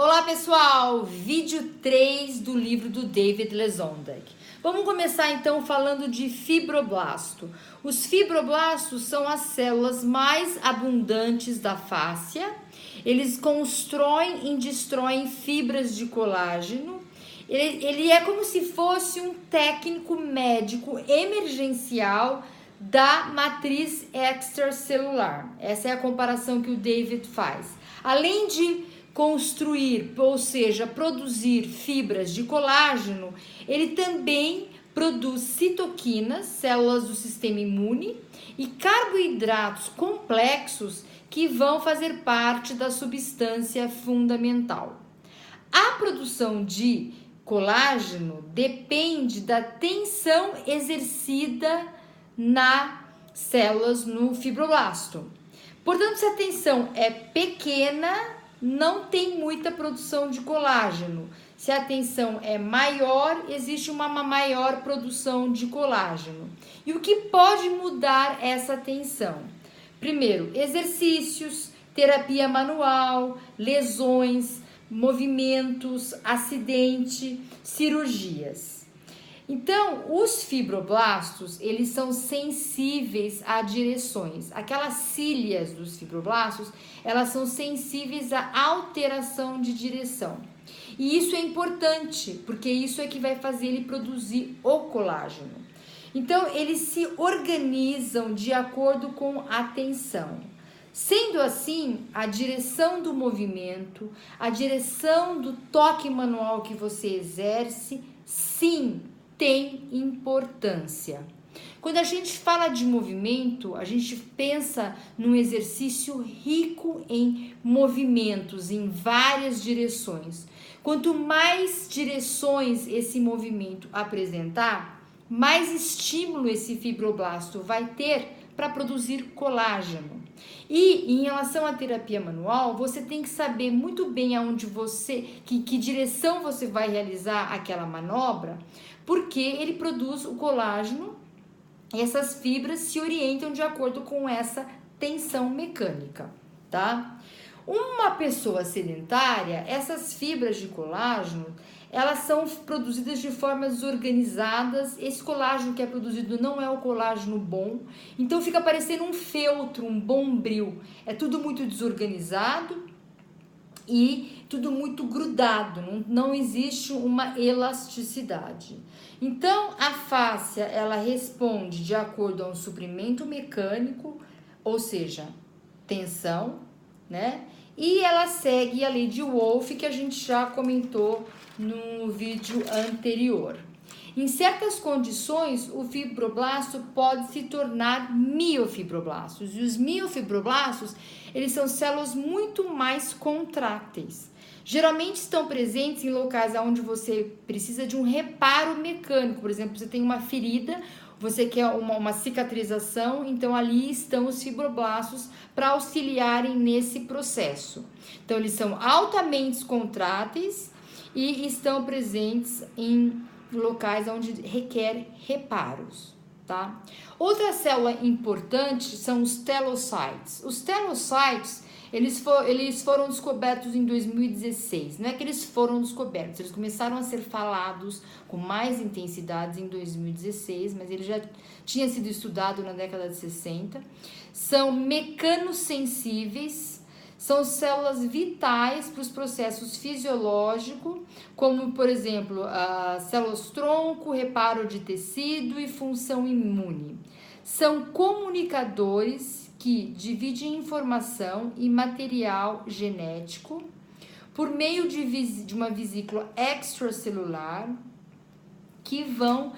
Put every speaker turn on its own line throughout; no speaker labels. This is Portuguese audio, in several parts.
Olá pessoal, vídeo 3 do livro do David Lesondek. Vamos começar então falando de fibroblasto. Os fibroblastos são as células mais abundantes da fáscia. Eles constroem e destroem fibras de colágeno. Ele é como se fosse um técnico médico emergencial da matriz extracelular. Essa é a comparação que o David faz. Além de construir, ou seja, produzir fibras de colágeno, ele também produz citoquinas, células do sistema imune, e carboidratos complexos que vão fazer parte da substância fundamental. A produção de colágeno depende da tensão exercida nas células no fibroblasto. Portanto, se a tensão é pequena, não tem muita produção de colágeno. Se a tensão é maior, existe uma maior produção de colágeno. E o que pode mudar essa tensão? Primeiro, exercícios, terapia manual, lesões, movimentos, acidente, cirurgias. Então, os fibroblastos, eles são sensíveis a direções. Aquelas cílias dos fibroblastos, elas são sensíveis à alteração de direção. E isso é importante, porque isso é que vai fazer ele produzir o colágeno. Então, eles se organizam de acordo com a tensão. Sendo assim, a direção do movimento, a direção do toque manual que você exerce, sim, tem importância. Quando a gente fala de movimento, a gente pensa num exercício rico em movimentos, em várias direções. Quanto mais direções esse movimento apresentar, mais estímulo esse fibroblasto vai ter para produzir colágeno. E em relação à terapia manual, você tem que saber muito bem aonde que direção você vai realizar aquela manobra, porque ele produz o colágeno e essas fibras se orientam de acordo com essa tensão mecânica, tá? Uma pessoa sedentária, essas fibras de colágeno, elas são produzidas de formas desorganizadas. Esse colágeno que é produzido não é o colágeno bom, então fica parecendo um feltro, um bombril. É tudo muito desorganizado e tudo muito grudado, não existe uma elasticidade. Então, a fáscia, ela responde de acordo a um suprimento mecânico, ou seja, tensão, né? E ela segue a lei de Wolff, que a gente já comentou no vídeo anterior. Em certas condições, o fibroblasto pode se tornar miofibroblastos. E os miofibroblastos, eles são células muito mais contráteis. Geralmente estão presentes em locais onde você precisa de um reparo mecânico. Por exemplo, você tem uma ferida, você quer uma cicatrização, então ali estão os fibroblastos para auxiliarem nesse processo. Então, eles são altamente contráteis e estão presentes em locais onde requer reparos, tá? Outra célula importante são os telocites. Os telocites, eles foram descobertos em 2016. Não é que eles foram descobertos, eles começaram a ser falados com mais intensidade em 2016, mas ele já tinha sido estudado na década de 60. São mecanosensíveis, são células vitais para os processos fisiológicos, como, por exemplo, as células tronco, reparo de tecido e função imune. São comunicadores que dividem informação e material genético por meio de uma vesícula extracelular que vão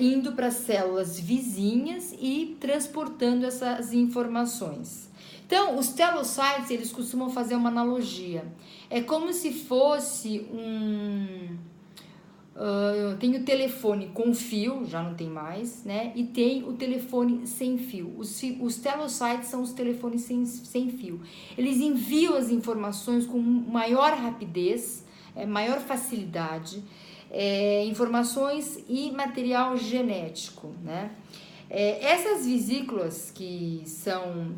indo para células vizinhas e transportando essas informações. Então, os telocites, eles costumam fazer uma analogia. É como se fosse eu tenho o telefone com fio, já não tem mais, né? E tem o telefone sem fio. Os telocites são os telefones sem fio. Eles enviam as informações com maior rapidez, maior facilidade, informações e material genético, né? Essas vesículas que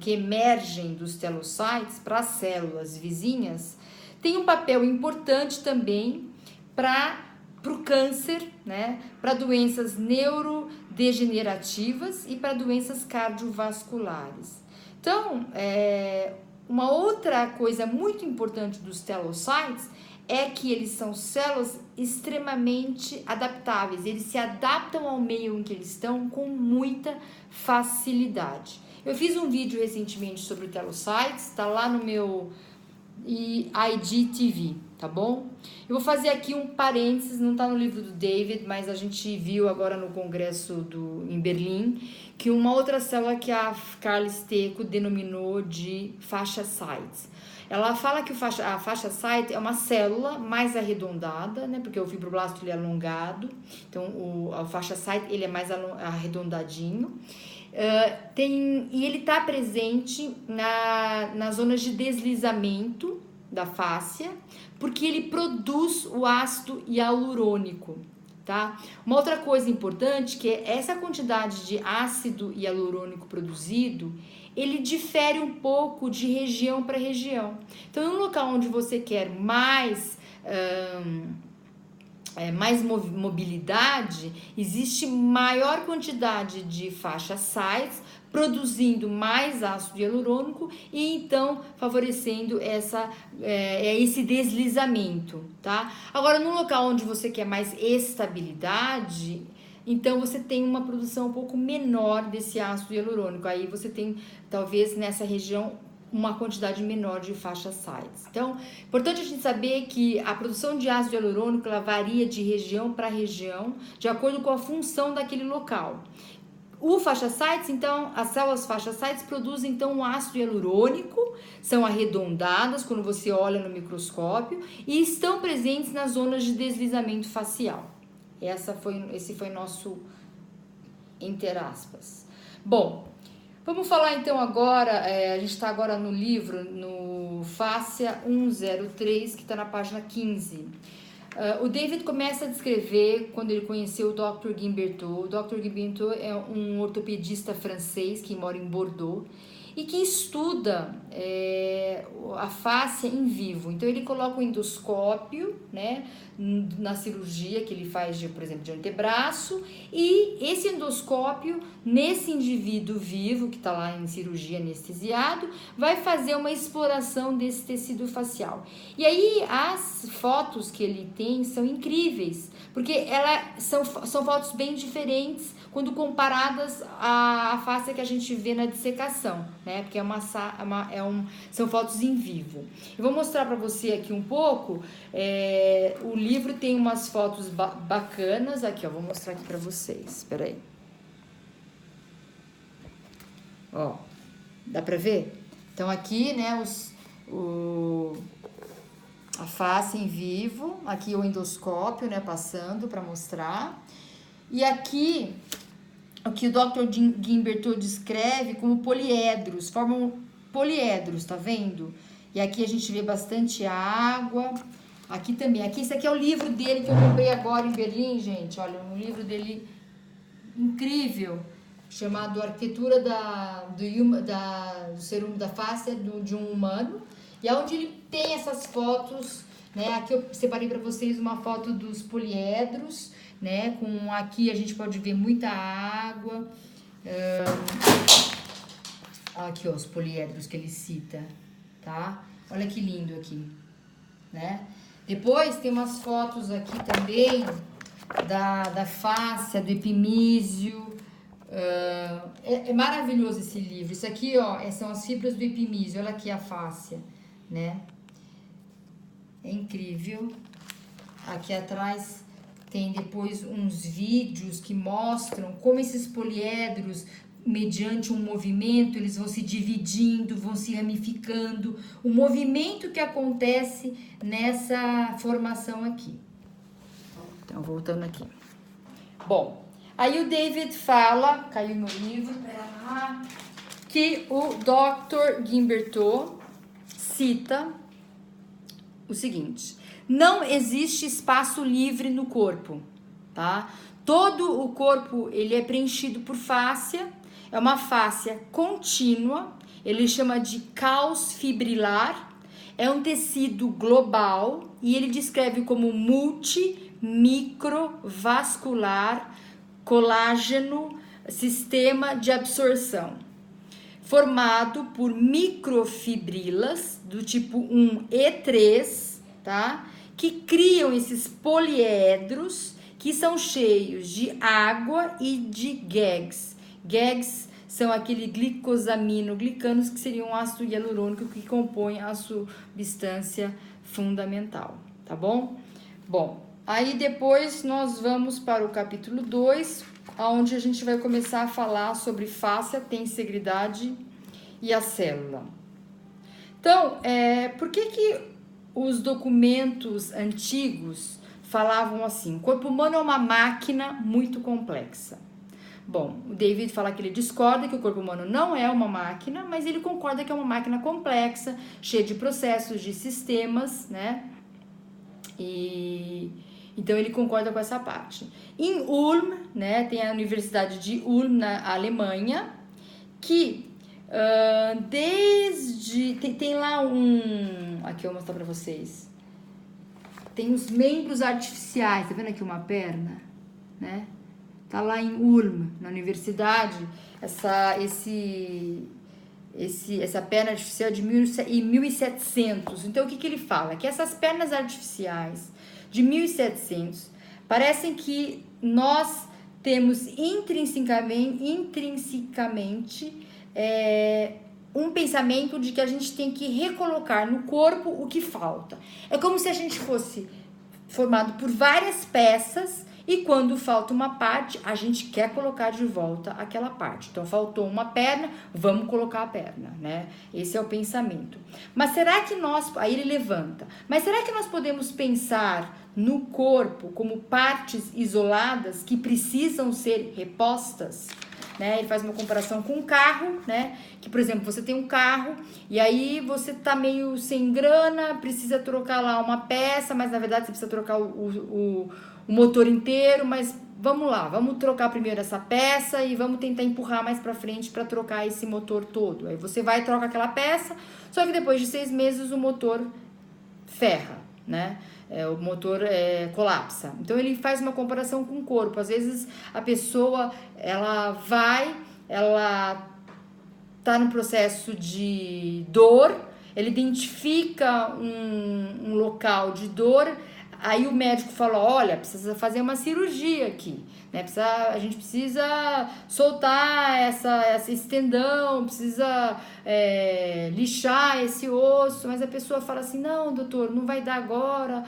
emergem dos telocites para as células vizinhas tem um papel importante também para o câncer, né? Para doenças neurodegenerativas e para doenças cardiovasculares. Então, uma outra coisa muito importante dos telocites é que eles são células extremamente adaptáveis, eles se adaptam ao meio em que eles estão com muita facilidade. Eu fiz um vídeo recentemente sobre telocites, tá lá no meu IGTV, tá bom? Eu vou fazer aqui um parênteses, não tá no livro do David, mas a gente viu agora no congresso em Berlim, que uma outra célula que a Carla Stecco denominou de fasciacites. Ela fala que a fasciacite é uma célula mais arredondada, né? Porque o fibroblasto ele é alongado, então o fasciacite ele é mais arredondadinho. E ele está presente nas zonas de deslizamento da fáscia, porque ele produz o ácido hialurônico, tá? Uma outra coisa importante que é essa quantidade de ácido hialurônico produzido, ele difere um pouco de região para região. Então, no local onde você quer mais mobilidade, existe maior quantidade de fasciacites produzindo mais ácido hialurônico e então favorecendo esse deslizamento, tá? Agora, no local onde você quer mais estabilidade, então você tem uma produção um pouco menor desse ácido hialurônico. Aí você tem, talvez, nessa região, uma quantidade menor de fasciacites. Então, importante a gente saber que a produção de ácido hialurônico ela varia de região para região, de acordo com a função daquele local. O fasciacites, então, as células fasciacites produzem então um ácido hialurônico, são arredondadas quando você olha no microscópio e estão presentes nas zonas de deslizamento facial. Esse foi nosso entre aspas. Bom, vamos falar então agora, a gente está agora no livro, no Fáscia 103, que está na página 15. O David começa a descrever quando ele conheceu o Dr. Guimberteau. O Dr. Guimberteau é um ortopedista francês que mora em Bordeaux e que estuda a fáscia em vivo. Então ele coloca o endoscópio, né, na cirurgia que ele faz, por exemplo, de antebraço, e esse endoscópio, nesse indivíduo vivo que está lá em cirurgia anestesiado, vai fazer uma exploração desse tecido facial. E aí as fotos que ele tem são incríveis, porque são fotos bem diferentes quando comparadas à face que a gente vê na dissecação, né? Porque são fotos em vivo. Eu vou mostrar para você aqui um pouco. O livro tem umas fotos bacanas. Aqui, ó, vou mostrar aqui para vocês. Espera aí. Ó, dá para ver? Então aqui, né, a face em vivo. Aqui o endoscópio, né, passando para mostrar. E aqui o que o Dr. Guimberteau descreve como poliedros, formam poliedros, tá vendo? E aqui a gente vê bastante água, aqui também, esse aqui é o livro dele que eu comprei agora em Berlim, gente, olha, um livro dele incrível, chamado Arquitetura do Ser Humano, da Face de um Humano, e é onde ele tem essas fotos, né? Aqui eu separei para vocês uma foto dos poliedros, né? Aqui a gente pode ver muita água. Aqui, ó, os poliedros que ele cita, tá? Olha que lindo aqui, né? Depois tem umas fotos aqui também da fáscia, do epimísio. É maravilhoso esse livro. Isso aqui, ó, são as fibras do epimísio. Olha aqui a fáscia, né? É incrível. Aqui atrás tem depois uns vídeos que mostram como esses poliedros, mediante um movimento, eles vão se dividindo, vão se ramificando. O movimento que acontece nessa formação aqui. Então, voltando aqui. Bom, aí o David fala, caiu meu livro, que o Dr. Guimberteau cita o seguinte: não existe espaço livre no corpo, tá? Todo o corpo, ele é preenchido por fáscia, é uma fáscia contínua, ele chama de caos fibrilar, é um tecido global e ele descreve como multi-microvascular colágeno sistema de absorção, formado por microfibrilas do tipo 1E3, tá? Que criam esses poliedros que são cheios de água e de GAGs. GAGs são aquele glicosaminoglicanos que seriam um ácido hialurônico que compõe a substância fundamental, tá bom? Bom, aí depois nós vamos para o capítulo 2, onde a gente vai começar a falar sobre fáscia, tensegridade e a célula. Então, por que os documentos antigos falavam assim? O corpo humano é uma máquina muito complexa. Bom, o David fala que ele discorda que o corpo humano não é uma máquina, mas ele concorda que é uma máquina complexa, cheia de processos, de sistemas, né? E então ele concorda com essa parte. Em Ulm, né, tem a Universidade de Ulm na Alemanha, que tem lá aqui eu vou mostrar para vocês. Tem os membros artificiais, tá vendo aqui uma perna, né? Tá lá em Ulm, na universidade, essa perna artificial de 1700. Então, o que ele fala? Que essas pernas artificiais de 1700 parecem que nós temos intrinsecamente um pensamento de que a gente tem que recolocar no corpo o que falta. É como se a gente fosse formado por várias peças e quando falta uma parte, a gente quer colocar de volta aquela parte. Então, faltou uma perna, vamos colocar a perna, né? Esse é o pensamento. Mas será que aí ele levanta, mas será que nós podemos pensar no corpo como partes isoladas que precisam ser repostas? Né? Ele faz uma comparação com um carro, né? Que, por exemplo, você tem um carro e aí você tá meio sem grana, precisa trocar lá uma peça, mas na verdade você precisa trocar o motor inteiro, mas vamos lá, vamos trocar primeiro essa peça e vamos tentar empurrar mais pra frente para trocar esse motor todo. Aí você vai e troca aquela peça, só que depois de 6 meses o motor ferra, né? O motor colapsa. Então ele faz uma comparação com o corpo. Às vezes a pessoa ela tá no processo de dor, ele identifica um local de dor. Aí o médico fala, olha, precisa fazer uma cirurgia aqui, né? A gente precisa soltar esse tendão, precisa lixar esse osso, mas a pessoa fala assim, não, doutor, não vai dar agora,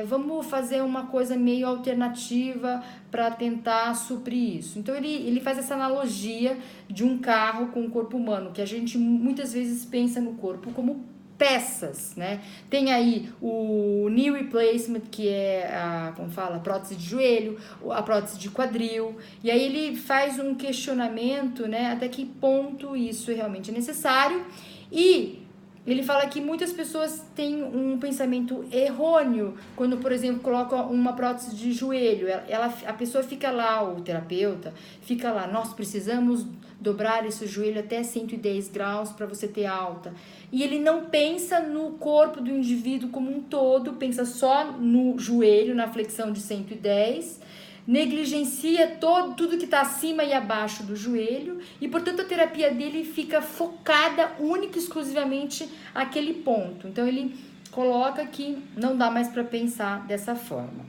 vamos fazer uma coisa meio alternativa para tentar suprir isso. Então ele faz essa analogia de um carro com o corpo humano, que a gente muitas vezes pensa no corpo como peças, né? Tem aí o knee replacement, que é a prótese de joelho, a prótese de quadril, e aí ele faz um questionamento, né? Até que ponto isso realmente é necessário, e ele fala que muitas pessoas têm um pensamento errôneo quando, por exemplo, colocam uma prótese de joelho. A pessoa fica lá, o terapeuta fica lá, nós precisamos dobrar esse joelho até 110 graus para você ter alta. E ele não pensa no corpo do indivíduo como um todo, pensa só no joelho, na flexão de 110, negligencia tudo que está acima e abaixo do joelho e, portanto, a terapia dele fica focada única e exclusivamente aquele ponto. Então, ele coloca que não dá mais para pensar dessa forma,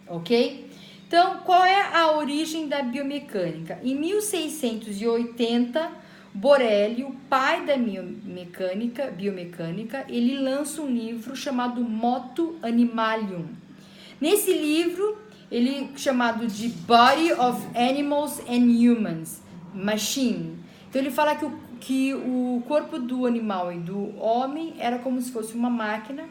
ok? Então, qual é a origem da biomecânica? Em 1680, Borelli, o pai da biomecânica, ele lança um livro chamado Motu Animalium. Nesse livro, ele chamado de Body of Animals and Humans, Machine. Então ele fala que o corpo do animal e do homem era como se fosse uma máquina.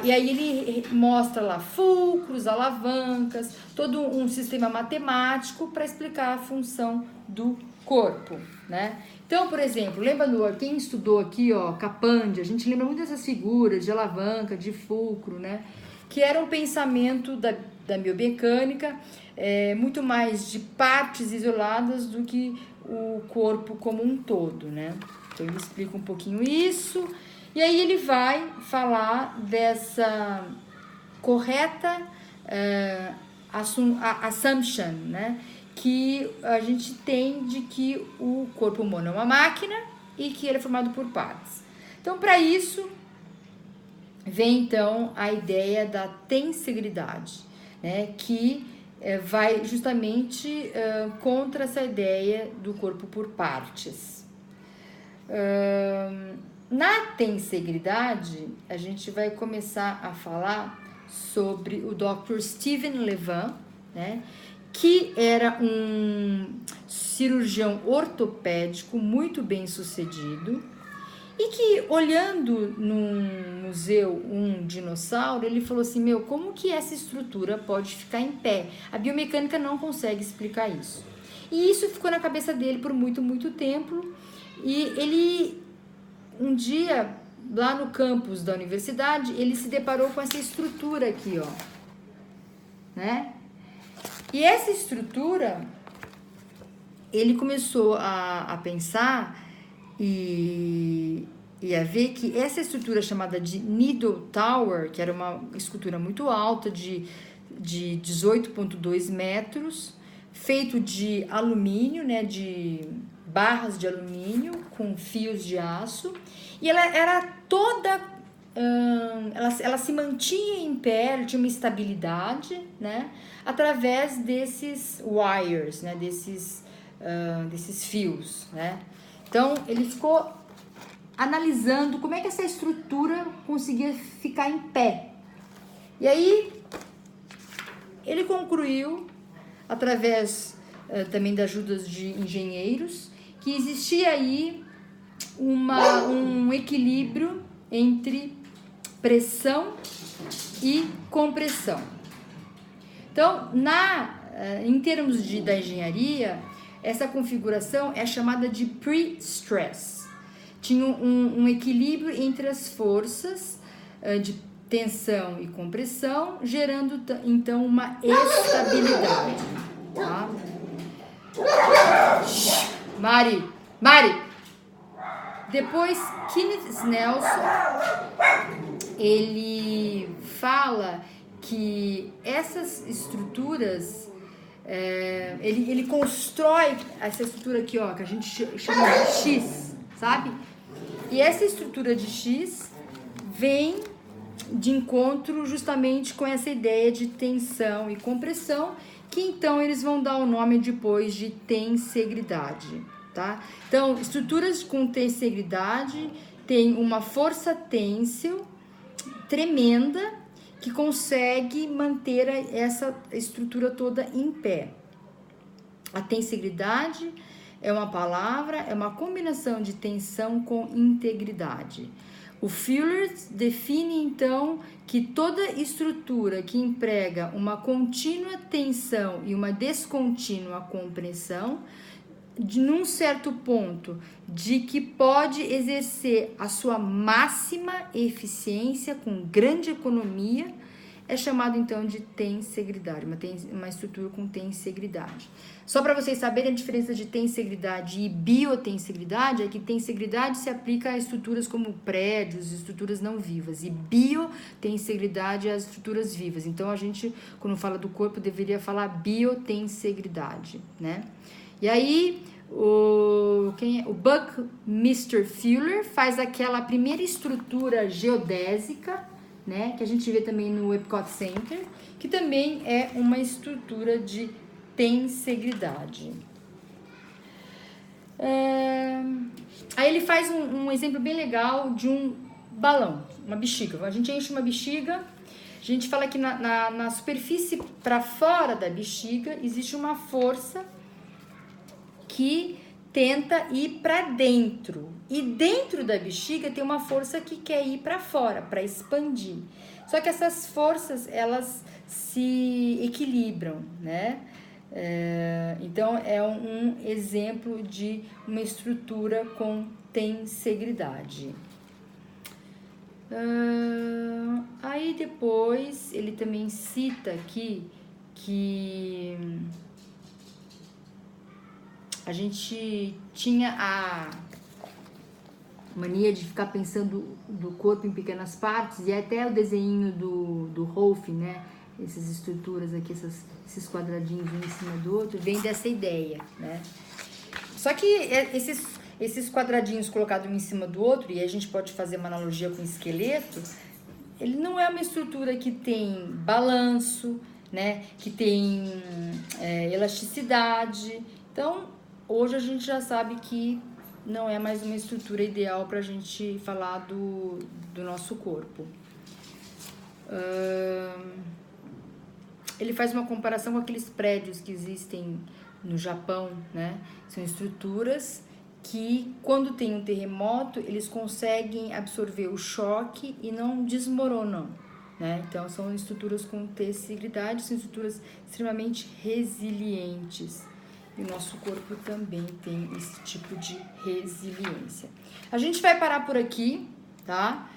E aí ele mostra lá fulcros, alavancas, todo um sistema matemático para explicar a função do corpo, né? Então, por exemplo, lembra quem estudou aqui, ó, Capandi, a gente lembra muito dessas figuras de alavanca, de fulcro, né? Que era um pensamento da biomecânica, muito mais de partes isoladas do que o corpo como um todo, né? Então, ele explica um pouquinho isso. E aí ele vai falar dessa correta assumption, né? Que a gente tem de que o corpo humano é uma máquina e que ele é formado por partes. Então, para isso, vem então a ideia da tensegridade, né? Que vai justamente contra essa ideia do corpo por partes. Na tensegridade, a gente vai começar a falar sobre o Dr. Steven Levin, né? Que era um cirurgião ortopédico muito bem sucedido e que, olhando num museu um dinossauro, ele falou assim, como que essa estrutura pode ficar em pé? A biomecânica não consegue explicar isso. E isso ficou na cabeça dele por muito, muito tempo. E ele, um dia, lá no campus da universidade, ele se deparou com essa estrutura aqui, ó. Né? E essa estrutura, ele começou a pensar e a ver que essa estrutura chamada de Needle Tower, que era uma escultura muito alta, de 18,2 metros, feito de alumínio, né, de barras de alumínio com fios de aço, e ela era toda... ela se mantinha em pé, ela tinha uma estabilidade, né, através desses wires, né, desses fios, né. Então, ele ficou analisando como é que essa estrutura conseguia ficar em pé. E aí, ele concluiu, através também da ajuda de engenheiros, que existia aí um equilíbrio entre pressão e compressão. Então, em termos da engenharia, essa configuração é chamada de pre-stress. Tinha um equilíbrio entre as forças de tensão e compressão, gerando então uma estabilidade. Tá? Mari! Depois, Kenneth Nelson, ele fala que essas estruturas, ele constrói essa estrutura aqui, ó, que a gente chama de X, sabe? E essa estrutura de X vem de encontro justamente com essa ideia de tensão e compressão, que então eles vão dar o nome depois de tensegridade, tá? Então, estruturas com tensegridade têm uma força têncil tremenda que consegue manter essa estrutura toda em pé. A tensegridade é uma palavra, é uma combinação de tensão com integridade. O Fuller define, então, que toda estrutura que emprega uma contínua tensão e uma descontínua compressão, num certo ponto, de que pode exercer a sua máxima eficiência com grande economia, é chamado então de tensegridade, uma estrutura com tensegridade. Só para vocês saberem a diferença de tensegridade e biotensegridade, é que tensegridade se aplica a estruturas como prédios, estruturas não vivas, e biotensegridade às estruturas vivas. Então a gente, quando fala do corpo, deveria falar biotensegridade, né? E aí o Buckminster Fuller faz aquela primeira estrutura geodésica, né, que a gente vê também no Epcot Center, que também é uma estrutura de tensegridade. Aí ele faz um exemplo bem legal de um balão, uma bexiga. A gente enche uma bexiga, a gente fala que na superfície para fora da bexiga existe uma força que tenta ir para dentro, e dentro da bexiga tem uma força que quer ir para fora, para expandir. Só que essas forças, elas se equilibram, né? Então é um exemplo de uma estrutura com tensegridade. Aí depois ele também cita aqui que a gente tinha mania de ficar pensando do corpo em pequenas partes, e até o desenho do Rolf, né? Essas estruturas aqui, esses quadradinhos um em cima do outro, vem dessa ideia, né? Só que esses quadradinhos colocados um em cima do outro, e a gente pode fazer uma analogia com o esqueleto, ele não é uma estrutura que tem balanço, né? Que tem elasticidade. Então, hoje a gente já sabe que não é mais uma estrutura ideal para a gente falar do nosso corpo. Ele faz uma comparação com aqueles prédios que existem no Japão, né? São estruturas que, quando tem um terremoto, eles conseguem absorver o choque e não desmoronam, né? Então, são estruturas com tecibilidade, são estruturas extremamente resilientes. E o nosso corpo também tem esse tipo de resiliência. A gente vai parar por aqui, tá?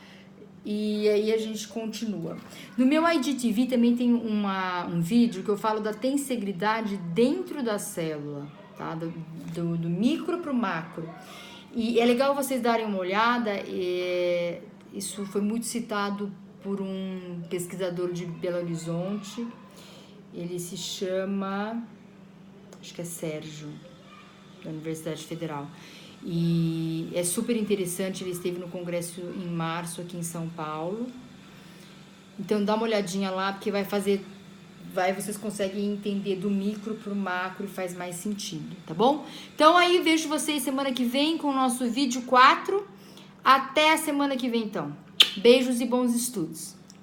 E aí a gente continua. No meu IGTV também tem um vídeo que eu falo da tensegridade dentro da célula, tá? Do micro para o macro. E é legal vocês darem uma olhada. Isso foi muito citado por um pesquisador de Belo Horizonte. Ele se chama, acho que é Sérgio, da Universidade Federal. E é super interessante, ele esteve no congresso em março aqui em São Paulo. Então dá uma olhadinha lá, porque vocês conseguem entender do micro pro macro e faz mais sentido, tá bom? Então aí vejo vocês semana que vem com o nosso vídeo 4. Até a semana que vem então. Beijos e bons estudos.